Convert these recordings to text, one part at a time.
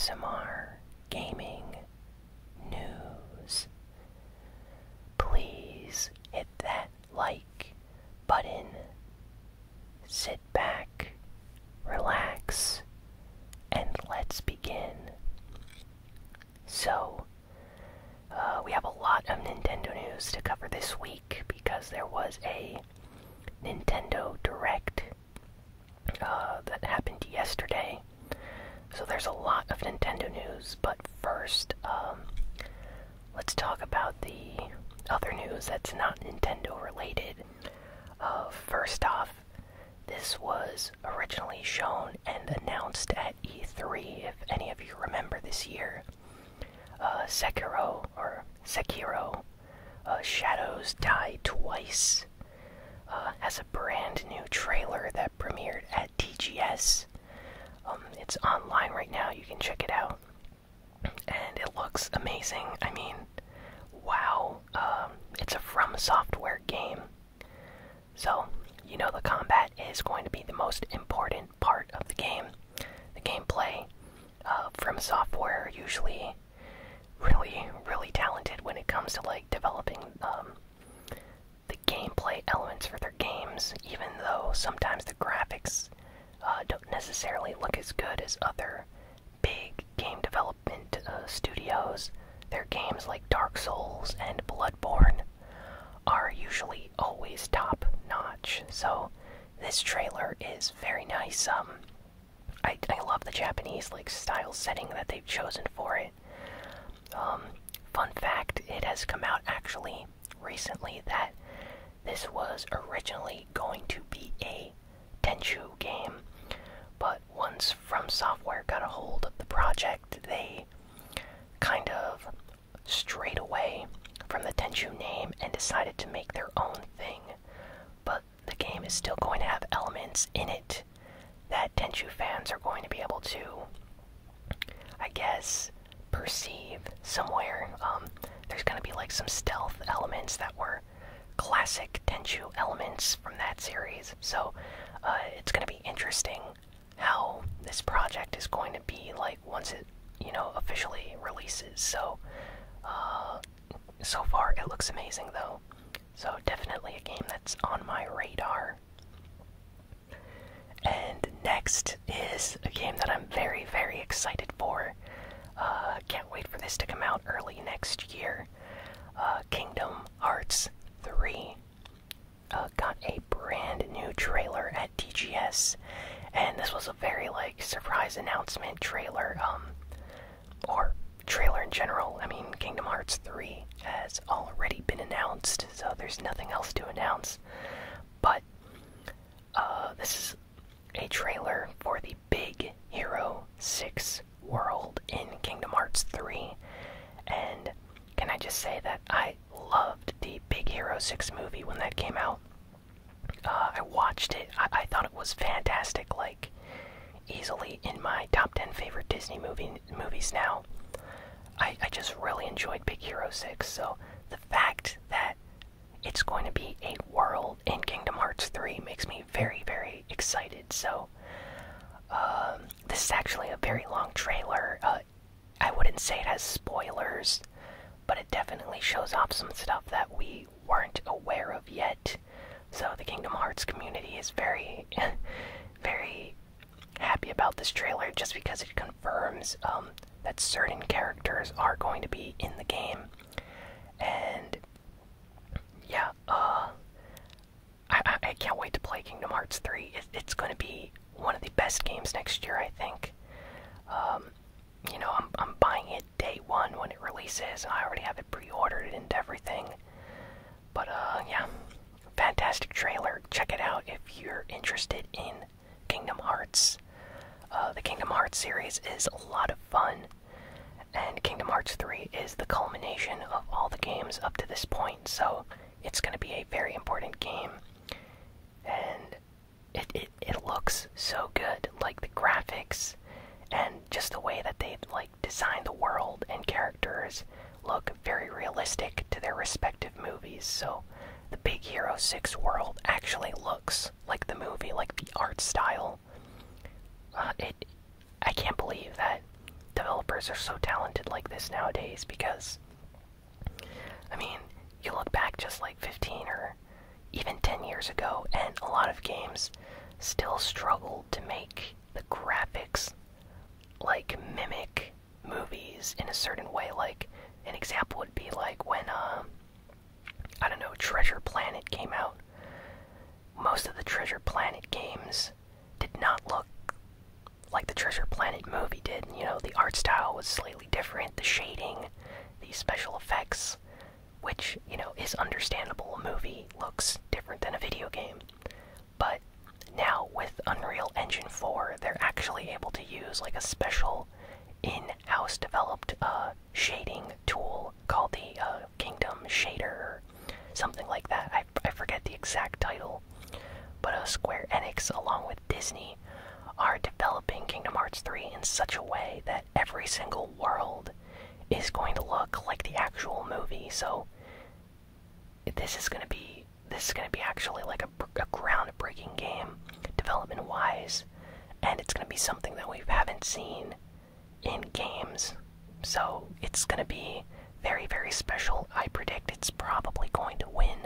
ASMR Gaming News. Please hit that like button. Sit back, relax, and let's begin. So, we have a lot of Nintendo news to cover this week because there was a Nintendo Direct that happened yesterday. So there's a lot of Nintendo news, but first, let's talk about the other news that's not Nintendo related. First off, this was originally shown and announced at E3, if any of you remember this year. Sekiro, Shadows Die Twice, has a brand new trailer that premiered at TGS. It's online right now, you can check it out. And it looks amazing. I mean, wow. It's a From Software game. So, you know the combat is going to be the most important part of the game. The gameplay. From Software usually really talented when it comes to like developing the gameplay elements for their games, even though sometimes the graphics don't necessarily look as good as other big game development studios. Their games like Dark Souls and Bloodborne are usually always top notch. So this trailer is very nice. I love the Japanese like style setting that they've chosen for it. Fun fact, it has come out actually recently that this was originally going to be a Tenchu game, but once From Software got a hold of the project, they kind of strayed away from the Tenchu name and decided to make their own thing. But the game is still going to have elements in it that Tenchu fans are going to be able to, I guess, perceive somewhere. There's going to be like some stealth elements that were classic Tenchu elements from that series. So it's going to be interesting how this project is going to be like once it, officially releases. So so far it looks amazing though. So definitely a game that's on my radar. And next is a game that I'm very excited for. Can't wait for this to come out early next year. Kingdom Hearts 3 got a brand new trailer at TGS, and this was a very surprise announcement trailer, or trailer in general. I mean, Kingdom Hearts 3 has already been announced, so there's nothing else to announce. But this is a trailer for the Big Hero 6 world in Kingdom Hearts 3, and can I just say that I loved the Big Hero 6 movie when that came out. I watched it. I thought it was fantastic, easily in my top 10 favorite Disney movies now. I just really enjoyed Big Hero 6, so the fact that it's going to be a world in Kingdom Hearts 3 makes me very excited. So this is actually a very long trailer. I wouldn't say it has spoilers, but it definitely shows off some stuff that we weren't aware of yet. So the Kingdom Hearts community is very happy about this trailer just because it confirms that certain characters are going to be in the game. And yeah, I can't wait to play Kingdom Hearts 3. It's going to be one of the best games next year, I think. I'm buying it day one when it releases. I already have it pre-ordered and everything. But yeah, fantastic trailer. Check it out if you're interested in Kingdom Hearts. The Kingdom Hearts series is a lot of fun, and Kingdom Hearts 3 is the culmination of all the games up to this point, so it's going to be a very important game. And it looks so good, like the graphics and just the way that they've designed the world and characters look very realistic to their respective movies. So the Big Hero 6 world actually looks like the movie, like the art style. I can't believe that developers are so talented like this nowadays because, I mean, you look back just like 15 or even 10 years ago, and a lot of games still struggled to make the graphics like mimic movies in a certain way. Like an example would be like when I don't know, Treasure Planet came out. Most of the Treasure Planet games did not look like the Treasure Planet movie did. You know, the art style was slightly different, the shading, the special effects, which, you know, is understandable. A movie looks different than a video game. But now with Unreal Engine 4, they're actually able to use like a special in-house developed shading tool called the Kingdom Shader or something like that. I forget the exact title. But Square Enix, along with Disney, are developing Kingdom Hearts 3 in such a way that every single world is going to look like the actual movie. So this is going to be actually like a groundbreaking game, development-wise, and it's going to be something that we haven't seen in games. So it's going to be very, very special. I predict it's probably going to win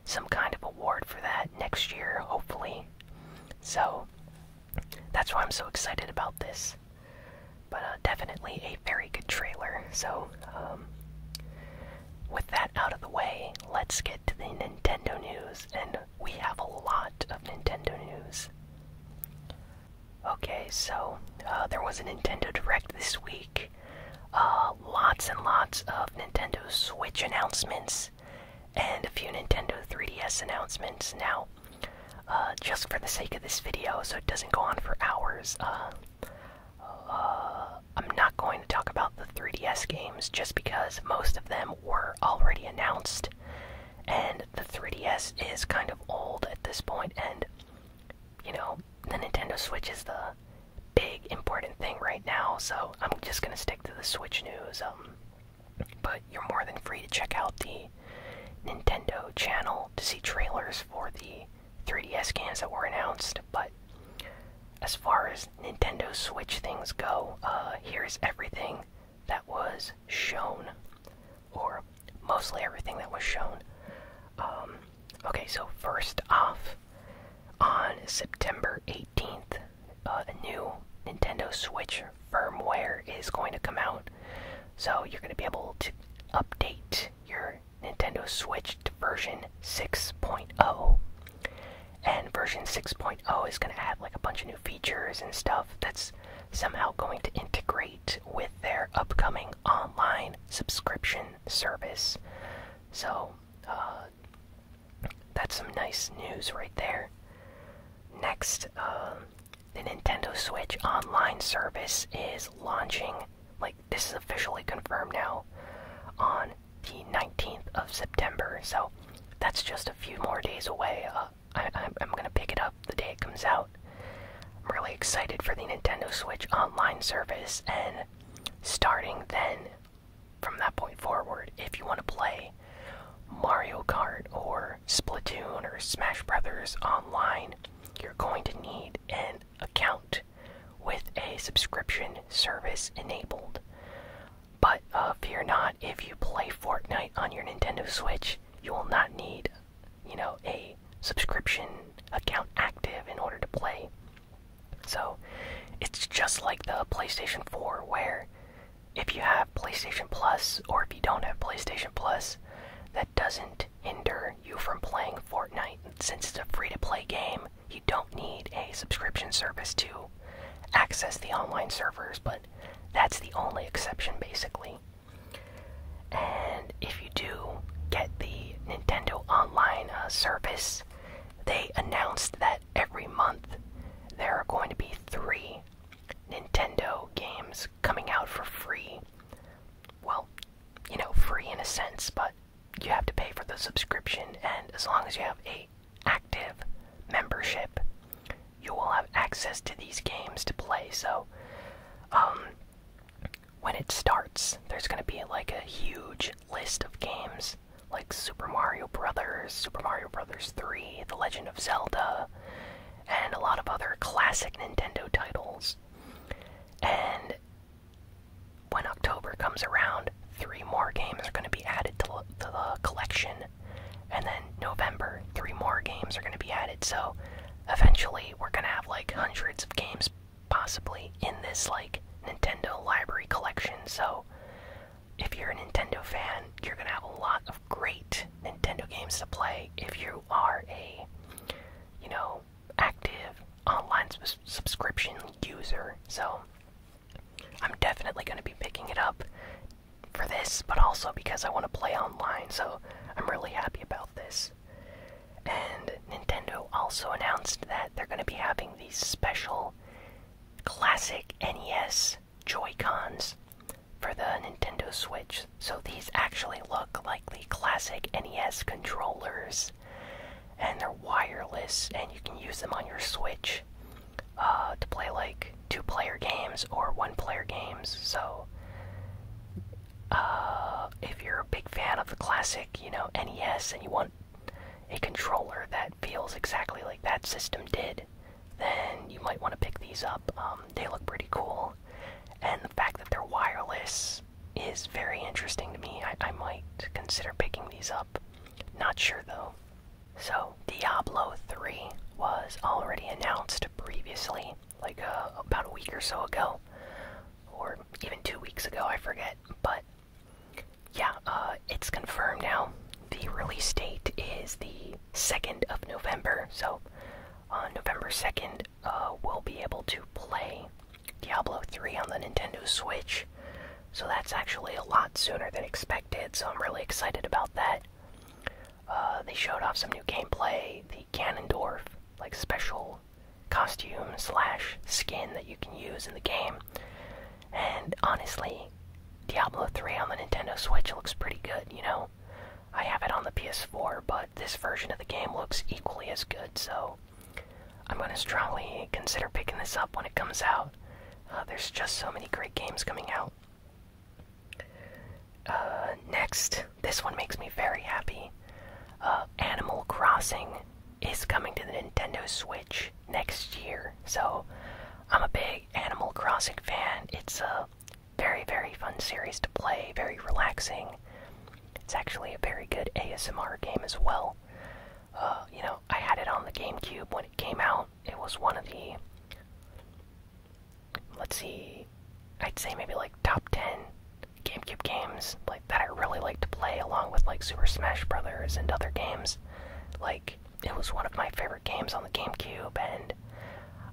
some kind of award for that next year, hopefully. So that's why I'm so excited about this. But definitely a very good trailer. So with that out of the way, let's get to the Nintendo news, and we have a lot of Nintendo news. Okay, so there was a Nintendo Direct this week. Lots and lots of Nintendo Switch announcements and a few Nintendo 3DS announcements. Now, just for the sake of this video, so it doesn't go on for hours, I'm not going to talk about the 3DS games just because most of them were already announced, and the 3DS is kind of old at this point, and, you know, the Nintendo Switch is the big important thing right now, so I'm just going to stick to the Switch news. But you're more than free to check out the Nintendo channel to see trailers for the 3DS games that were announced. But as far as Nintendo Switch things go, here's everything that was shown, or mostly everything that was shown. Okay, so first off, on September 18th, a new Nintendo Switch firmware is going to come out. So you're going to be able to update your Nintendo Switch to version 6.0. And version 6.0 is going to add like a bunch of new features and stuff that's somehow going to integrate with their upcoming online subscription service. So, that's some nice news right there. Next, the Nintendo Switch online service is launching, like this is officially confirmed now, on the 19th of September. So that's just a few more days away. I'm gonna pick it up the day it comes out. I'm really excited for the Nintendo Switch online service, and starting then, from that point forward, if you want to play Mario Kart or Splatoon or Smash Brothers online, you're going to need an account with a subscription service enabled. But fear not, if you play Fortnite on your Nintendo Switch, you will not need, you know, a subscription account active in order to play. So it's just like the PlayStation 4, where if you have PlayStation Plus or if you don't have PlayStation Plus, that doesn't hinder you from playing Fortnite. Since it's a free-to-play game, you don't need a subscription service to access the online servers, but that's the only exception, basically. And if you do get the Nintendo Online service, they announced that every month there are going to be 3 Nintendo games coming out for free. Well, you know, free in a sense, but you have to pay for the subscription, and as long as you have a active membership, you will have access to these games to play. So, when it starts, there's going to be like a huge list of games, like Super Mario Brothers 3, The Legend of Zelda, and a lot of other classic Nintendo titles. And games are going to be added. So eventually we're going to have like hundreds of games possibly in this like Nintendo library collection. So if you're a Nintendo fan, you're going to have a lot of great Nintendo games to play. If you are a, you know, active online subscription user. So I'm definitely going to be picking it up for this, but also because I want to play online, so I'm really happy about this. And Nintendo also announced that they're going to be having these special classic NES Joy-Cons for the Nintendo Switch. So these actually look like the classic NES controllers, and they're wireless, and you can use them on your Switch to play like 2-player games or 1-player games. So if you're a big fan of the classic, you know, NES, and you want a controller that feels exactly like that system did, then you might want to pick these up. They look pretty cool, and the fact that they're wireless is very interesting to me. I might consider picking these up. Not sure though. So, Diablo 3 was already announced previously, like about a week or so ago, or even 2 weeks ago, I forget. But yeah, it's confirmed now. The release date is the 2nd of November, so on November 2nd, we'll be able to play Diablo 3 on the Nintendo Switch. So that's actually a lot sooner than expected, so I'm really excited about that. They showed off some new gameplay, the Ganondorf, like special costume / skin that you can use in the game. And honestly, Diablo 3 on the Nintendo Switch looks pretty good, you know? I have it on the PS4, but this version of the game looks equally as good, so I'm going to strongly consider picking this up when it comes out. There's just so many great games coming out. Next, this one makes me very happy. Animal Crossing is coming to the Nintendo Switch next year, so I'm a big Animal Crossing fan. It's a very, very fun series to play, very relaxing. It's actually a very good ASMR game as well. You know, I had it on the GameCube when it came out. It was one of the, let's see, I'd say maybe like top 10 GameCube games like that I really like to play, along with like Super Smash Brothers and other games. Like, it was one of my favorite games on the GameCube, and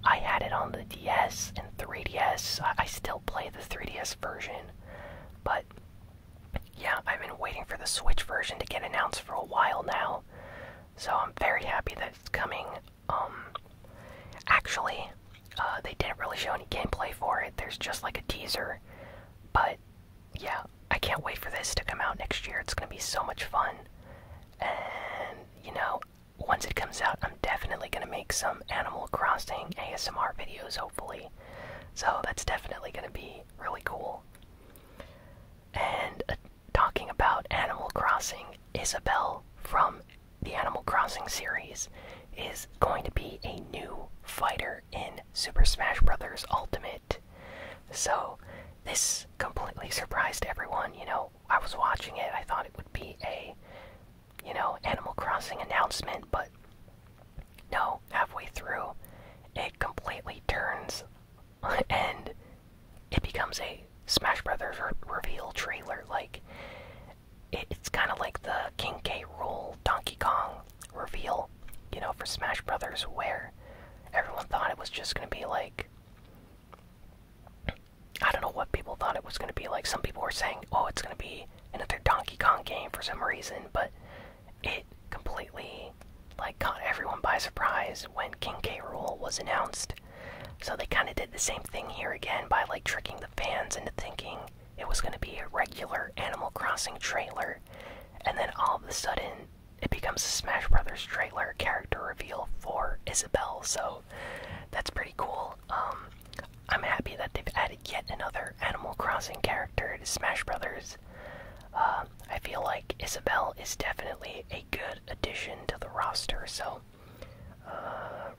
I had it on the DS and 3DS. I still play the 3DS version, but yeah, I've been waiting for the Switch version to get announced for a while now, so I'm very happy that it's coming. Actually, they didn't really show any gameplay for it. There's just like a teaser, but yeah, I can't wait for this to come out next year. It's gonna be so much fun, and you know, once it comes out, I'm definitely gonna make some Animal Crossing ASMR videos, hopefully. So that's definitely gonna be really cool. And talking about Animal Crossing, Isabelle from the Animal Crossing series is going to be a new fighter in Super Smash Bros. Ultimate. So this completely surprised everyone. You know, I was watching it, I thought it would be a, you know, Animal Crossing announcement, but no, halfway through, it completely turns and it becomes a Smash Brothers reveal trailer. Like, it's kind of like the King K. Rool Donkey Kong reveal, you know, for Smash Brothers, where everyone thought it was just going to be like, I don't know what people thought it was going to be like. Some people were saying, oh, it's going to be another Donkey Kong game for some reason, but it completely, like, caught everyone by surprise when King K. Rool was announced. So they kind of did the same thing here again by, like, tricking the fans into thinking it was going to be a regular Animal Crossing trailer, and then all of a sudden it becomes a Smash Brothers trailer character reveal for Isabelle. So that's pretty cool. I'm happy that they've added yet another Animal Crossing character to Smash Brothers. I feel like Isabelle is definitely a good addition to the roster, so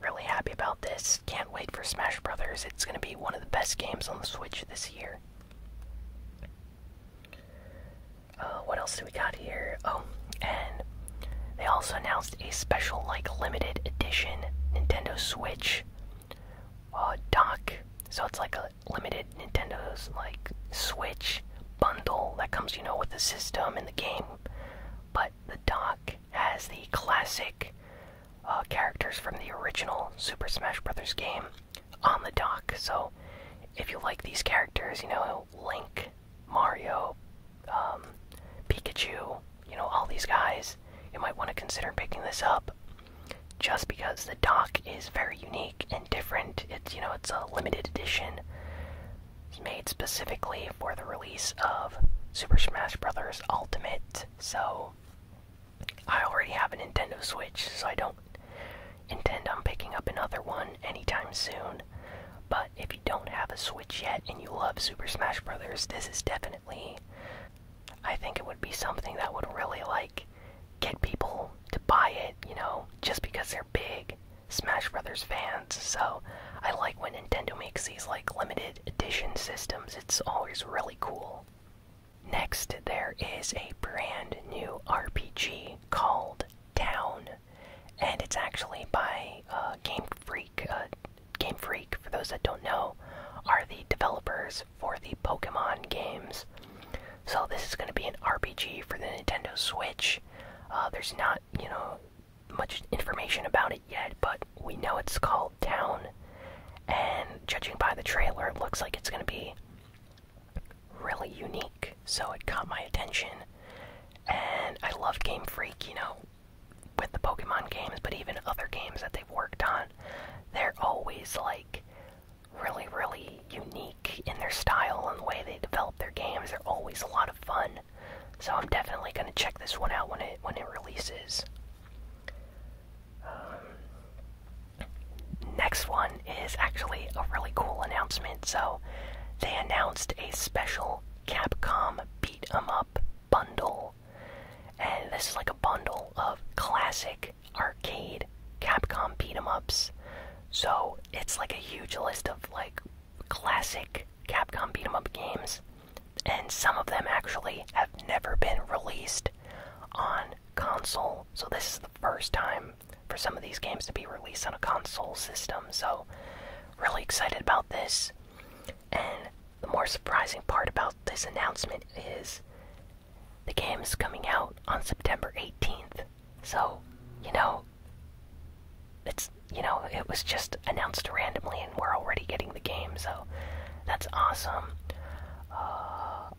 really happy about this. Can't wait for Smash Brothers. It's going to be one of the best games on the Switch this year. What else do we got here? Oh, and they they also announced a special, like, limited edition Nintendo Switch dock. So it's like a limited Nintendo's, like, Switch bundle that comes, with the system and the game. But the dock has the classic characters from the original Super Smash Bros. Game on the dock. So if you like these characters, Link, Mario, Pikachu, all these guys, you might want to consider picking this up. Just because the dock is very unique and different. It's a limited edition. It's made specifically for the release of Super Smash Bros. Ultimate. So I already have a Nintendo Switch, so I don't intend on picking up another one anytime soon. But if you don't have a Switch yet and you love Super Smash Bros., this is definitely, I think it would be something that would really, get people to buy it, just because they're big Smash Bros. Fans. So I like when Nintendo makes these, limited edition systems. It's always really cool. Next, there is a brand new RPG called Town, and it's actually by Game Freak. Game Freak, for those that don't know, are the developers for the Pokemon games. So this is going to be an RPG for the Nintendo Switch. There's not, much information about it yet, but we know it's called Town, and judging by the trailer, it looks like it's going to be really unique, so it caught my attention. And I love Game Freak, with the Pokemon games, but even other games that they've worked on, they're always, really, really unique in their style and the way they develop their games. They're always a lot of fun. So I'm definitely going to check this one out when it releases. Next one is actually a really cool announcement. So they announced a special Capcom Beat 'em Up bundle. And this is like a bundle of classic arcade Capcom Beat 'em Ups. So it's like a huge list of classic Capcom Beat 'em Up games. And some of them actually have never been released on console. So this is the first time for some of these games to be released on a console system. So really excited about this. And the more surprising part about this announcement is the game is coming out on September 18th. So, it was just announced randomly and we're already getting the game. So that's awesome.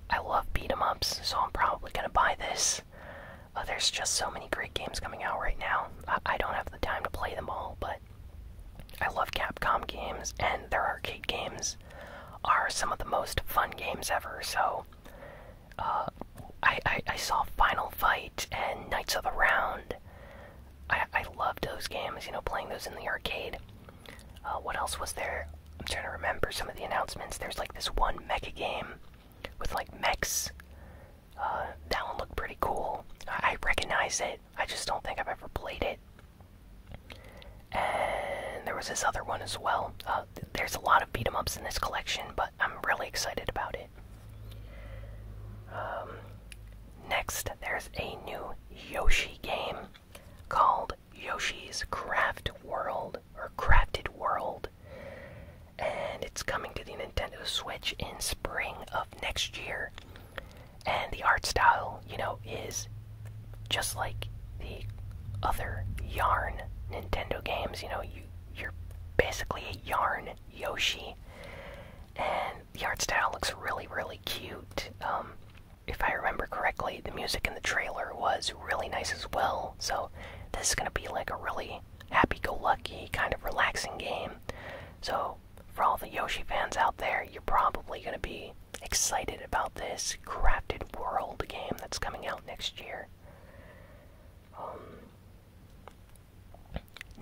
I love beat 'em ups, so I'm probably gonna buy this. There's just so many great games coming out right now. I don't have the time to play them all, but I love Capcom games, and their arcade games are some of the most fun games ever. So I saw Final Fight and Knights of the Round. I loved those games, playing those in the arcade. What else was there? I'm trying to remember some of the announcements. There's this one mecha game with mechs. That one looked pretty cool. I recognize it. I just don't think I've ever played it. And there was this other one as well. There's a lot of beat 'em ups in this collection, but I'm really excited about it. Next, there's a new Yoshi game called Yoshi's Craft World, or Crafted World. And it's coming to the Nintendo Switch in spring of next year. And the art style, is just like the other Yarn Nintendo games. You're basically a Yarn Yoshi. And the art style looks really, really cute. If I remember correctly, the music in the trailer was really nice as well. So this is going to be a really happy-go-lucky, kind of relaxing game. So for all the Yoshi fans out there, you're probably going to be excited about this Crafted World game that's coming out next year.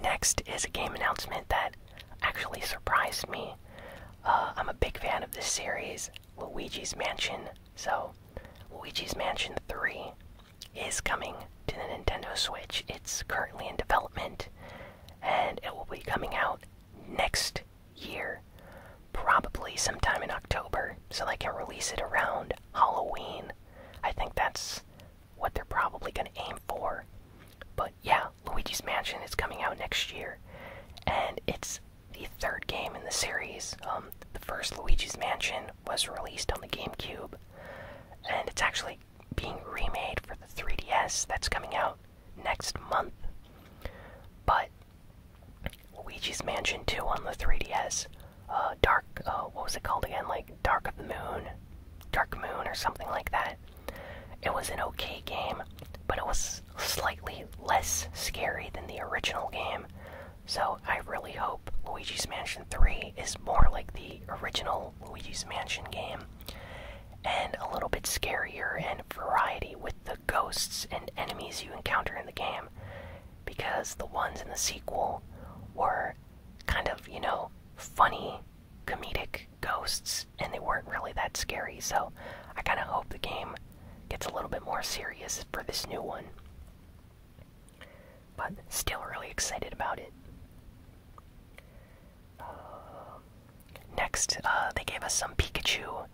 Next is a game announcement that actually surprised me. I'm a big fan of this series, Luigi's Mansion. So Luigi's Mansion 3 is coming to the Nintendo Switch. It's currently in development, and it will be coming out next year, probably sometime in October, so they can release it around Halloween. I think that's what they're probably going to aim for. But was released on the GameCube, and it's actually being remade for the 3DS that's coming out next month. But Luigi's Mansion 2 on the 3DS, what was it called again? Like Dark Moon or something like that. It was an okay game, but it was slightly less scary than the original game. So I really hope Luigi's Mansion 3 is more like the original Luigi's Mansion game, and a little bit scarier and variety with the ghosts and enemies you encounter in the game, because the ones in the sequel were kind of, funny, comedic ghosts, and they weren't really that scary, so I kind of hope the game gets a little bit more serious for this new one. But still really excited about it. Next, they gave us some Pikachu.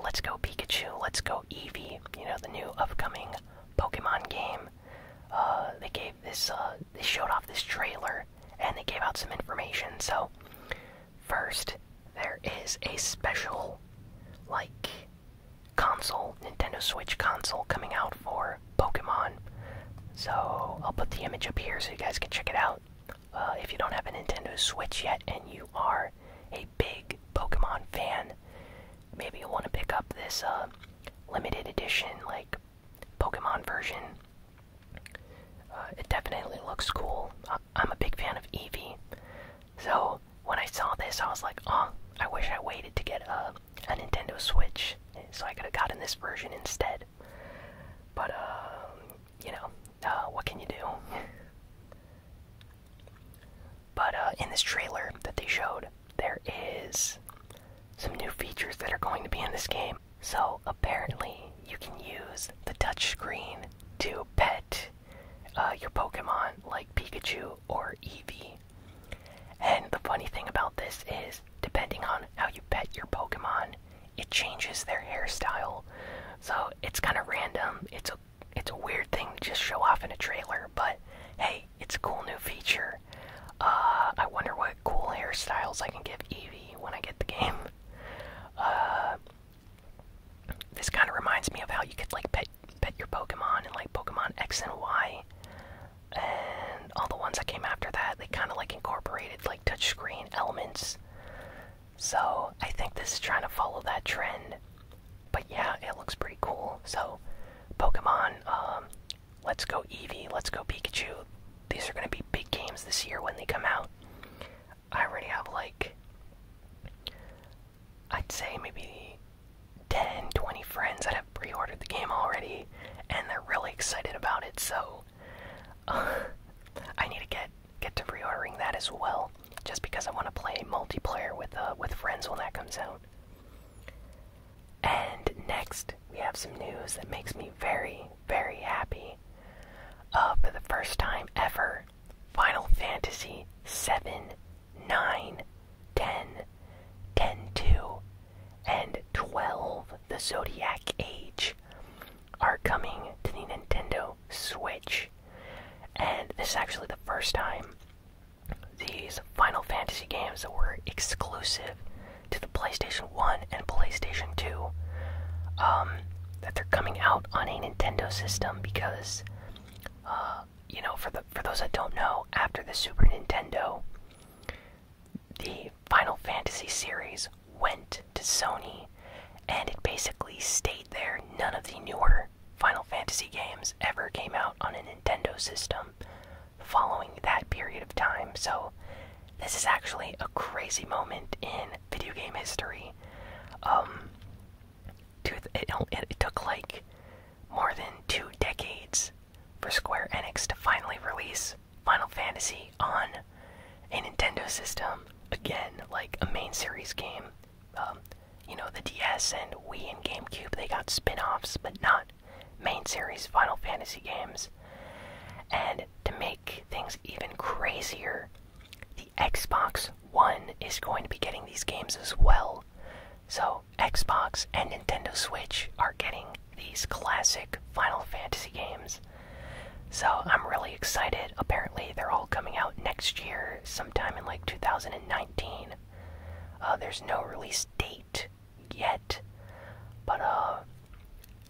Let's Go Pikachu, Let's Go Eevee, the new upcoming Pokemon game. They gave this, they showed off this trailer, and they gave out some information. So, first, there is a special, console, Nintendo Switch console coming out for Pokemon. So, I'll put the image up here so you guys can check it out. If you don't have a Nintendo Switch yet, and you are a big Pokemon fan, maybe you'll want to pick up this, limited edition, Pokemon version. It definitely looks cool. I'm a big fan of Eevee. So, when I saw this, I was like, oh, I wish I waited to get a Nintendo Switch, so I could have gotten this version instead. But, what can you do? But, in this trailer that they showed, there is some new features that are going to be in this game. So, apparently, you can use the touchscreen to pet your Pokemon like Pikachu or Eevee. And the funny thing about this is, depending on how you pet your Pokemon, it changes their hairstyle. So it's kind of random. It's a weird thing to just show off in a trailer, but hey, it's a cool new feature. I wonder what cool hairstyles I can give Eevee when I get the game. This kind of reminds me of how you could pet your Pokemon in Pokemon X and Y. And all the ones that came after that, they kind of incorporated touchscreen elements. So I think this is trying to follow that trend. But yeah, it looks pretty cool. So Pokemon, Let's Go Eevee, Let's Go Pikachu. These are going to be big games this year when they come out. I already have I'd say maybe 10, 20 friends that have pre-ordered the game already, and they're really excited about it, so I need to get to pre-ordering that as well, just because I want to play multiplayer with friends when that comes out. And next, we have some news that makes me very, very happy. For the first time ever, Final Fantasy 7, 9, 10, 10-2, and 12, the Zodiac Age, are coming to the Nintendo Switch. And this is actually the first time these Final Fantasy games that were exclusive to the PlayStation 1 and PlayStation 2, that they're coming out on a Nintendo system, because, for those that don't know, after the Super Nintendo, the Final Fantasy series went to Sony, and it basically stayed there. None of the newer Final Fantasy games ever came out on a Nintendo system following that period of time. So this is actually a crazy moment in video game history. It took more than 2 decades for Square Enix to finally release Final Fantasy on a Nintendo system. Again, a main series game. The DS and Wii and GameCube, they got spin-offs, but not main series Final Fantasy games. And to make things even crazier, the Xbox One is going to be getting these games as well. So Xbox and Nintendo Switch are getting these classic Final Fantasy games. So I'm really excited. Apparently they're all coming out next year, sometime in 2019. There's no release date yet. But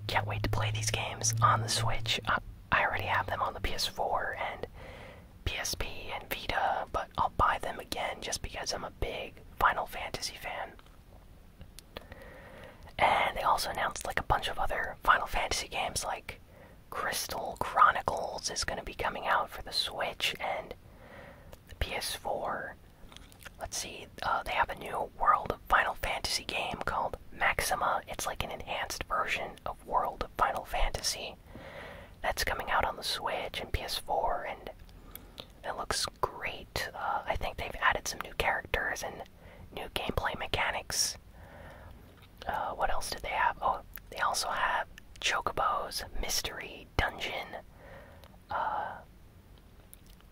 can't wait to play these games on the Switch. I already have them on the PS4 and PSP and Vita, but I'll buy them again just because I'm a big Final Fantasy fan. And they also announced like a bunch of other Final Fantasy games, like Crystal Chronicles is going to be coming out for the Switch and the PS4. Let's see, they have a new World of Final Fantasy game called Maxima. It's like an enhanced version of World of Final Fantasy that's coming out on the Switch and PS4, and it looks great. I think they've added some new characters and new gameplay mechanics. What else did they have? Oh, they also have Chocobo's Mystery Dungeon.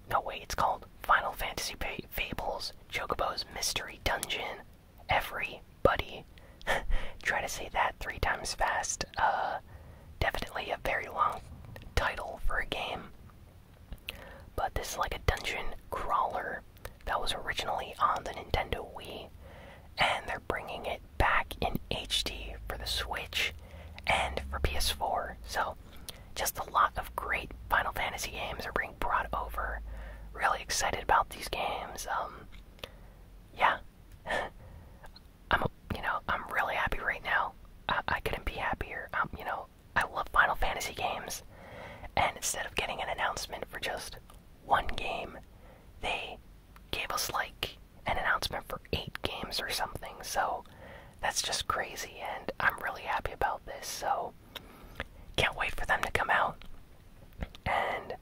No, wait, it's called Final Fantasy Fables Chocobo's Mystery Dungeon. Everybody. Try to say that 3 times fast. Definitely a very long title for a game. But this is like a dungeon crawler that was originally on the Nintendo Wii, and they're bringing it back in HD for the Switch and for PS4. So, just a lot of great Final Fantasy games are being brought over. Really excited about these games. Yeah. I'm really happy right now. I couldn't be happier. I love Final Fantasy games. And instead of getting an announcement for just one game, they gave us like an announcement for 8 games or something. So that's just crazy, and I'm really happy about this. So can't wait for them to come out. And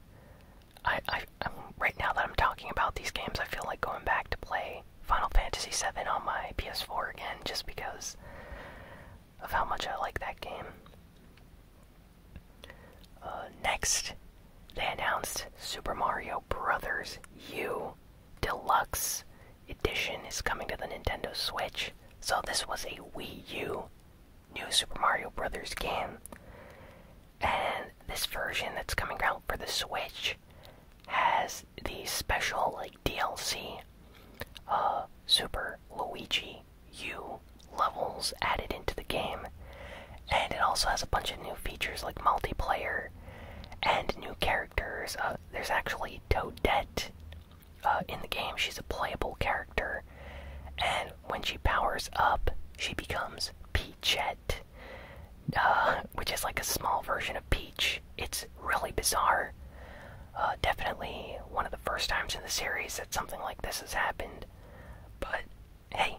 right now that I'm talking about these games, I feel like going back to play Final Fantasy VII on my PS4 again, just because of how much I like that game. Next, they announced Super Mario Bros. U Deluxe Edition is coming to the Nintendo Switch. So this was a Wii U new Super Mario Bros. Game. And this version that's coming out for the Switch has the special like DLC Super Luigi U levels added into the game. And it also has a bunch of new features like multiplayer and new characters. There's actually Toadette in the game. She's a playable character, and when she powers up, she becomes Peachette, which is like a small version of Peach. It's really bizarre. Definitely one of the first times in the series that something like this has happened. But hey,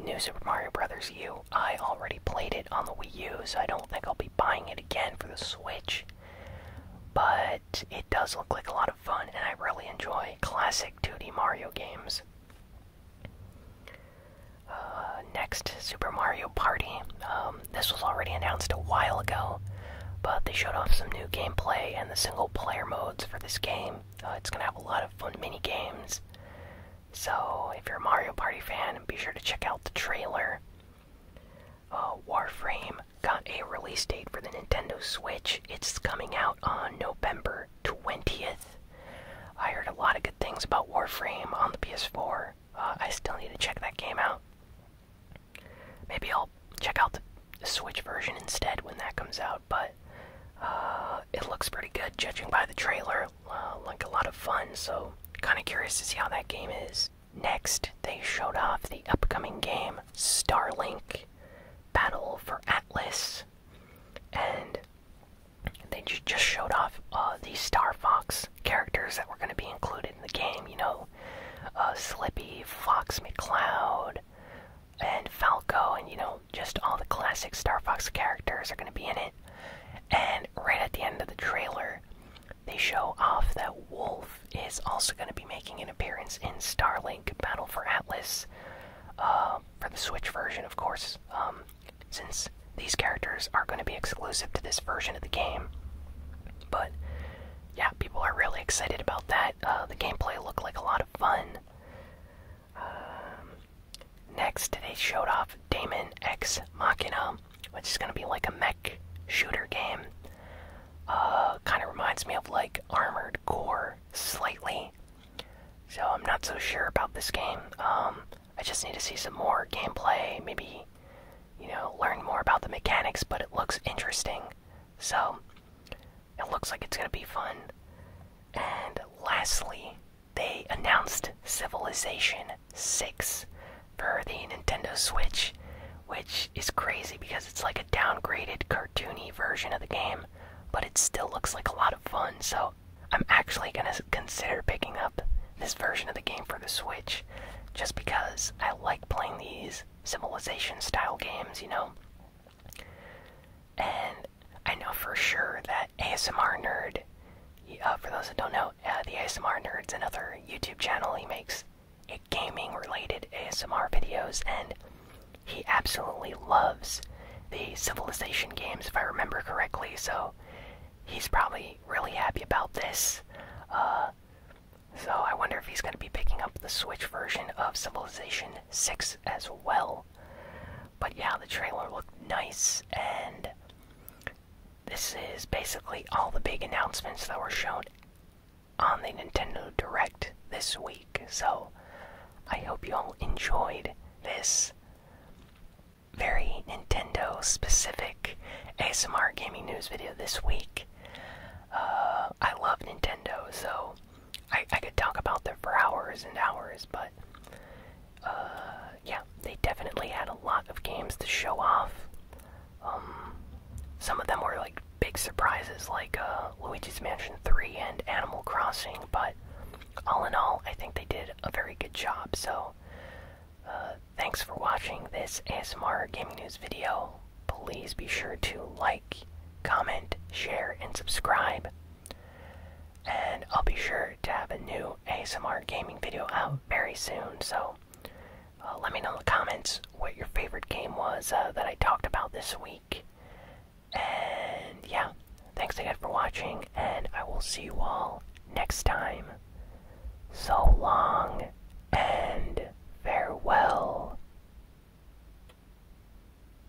new Super Mario Bros. U. I already played it on the Wii U, so I don't think I'll be buying it again for the Switch. But it does look like a lot of fun, and I really enjoy classic 2D Mario games. Next, Super Mario Party. This was already announced a while ago, but they showed off some new gameplay and the single-player modes for this game. It's going to have a lot of fun mini-games. So, if you're a Mario Party fan, be sure to check out the trailer. Warframe got a release date for the Nintendo Switch. It's coming out on November 20th. I heard a lot of good things about Warframe on the PS4. I still need to check that game out. Maybe I'll check out the Switch version instead when that comes out, but it looks pretty good judging by the trailer. Like a lot of fun, so kind of curious to see how that game is. Next, they showed off the upcoming game Starlink Battle for Atlas, and they just showed off the Star Fox characters that were going to be included in the game. You know, Slippy, Fox McCloud, and Falco, and just all the classic Star Fox characters are going to be in it. And right at the end of the trailer, they show off that Wolf is also going to be making an appearance in Starlink Battle for Atlas, for the Switch version, of course, since these characters are going to be exclusive to this version of the game. But yeah, people are really excited about that. The gameplay looked like a lot of fun. Next, they showed off Daemon X Machina, which is going to be like a mech shooter game. Kind of reminds me of like Armored Core slightly. So I'm not so sure about this game. I just need to see some more gameplay, maybe, learn more about the mechanics, but it looks interesting. So, it looks like it's gonna be fun. And lastly, they announced Civilization 6 for the Nintendo Switch, which is crazy because it's like a downgraded, cartoony version of the game, but it still looks like a lot of fun, so I'm actually gonna consider picking up this version of the game for the Switch, just because I like playing these Civilization-style games, And I know for sure that ASMR Nerd, for those that don't know, the ASMR Nerd's another YouTube channel. He makes gaming-related ASMR videos, and he absolutely loves the Civilization games, if I remember correctly, so he's probably really happy about this. So I wonder if he's going to be picking up the Switch version of Civilization 6 as well. But yeah, the trailer looked nice, and this is basically all the big announcements that were shown on the Nintendo Direct this week. So I hope you all enjoyed this very Nintendo-specific ASMR gaming news video this week. I love Nintendo, so I could talk about them for hours and hours, but yeah, they definitely had a lot of games to show off. Some of them were like big surprises, like Luigi's Mansion 3 and Animal Crossing, but all in all, I think they did a very good job. So thanks for watching this ASMR gaming news video. Please be sure to like, comment, share, and subscribe. And I'll be sure to have a new ASMR gaming video out very soon, so let me know in the comments what your favorite game was that I talked about this week. And yeah, thanks again for watching, and I will see you all next time. So long, and farewell.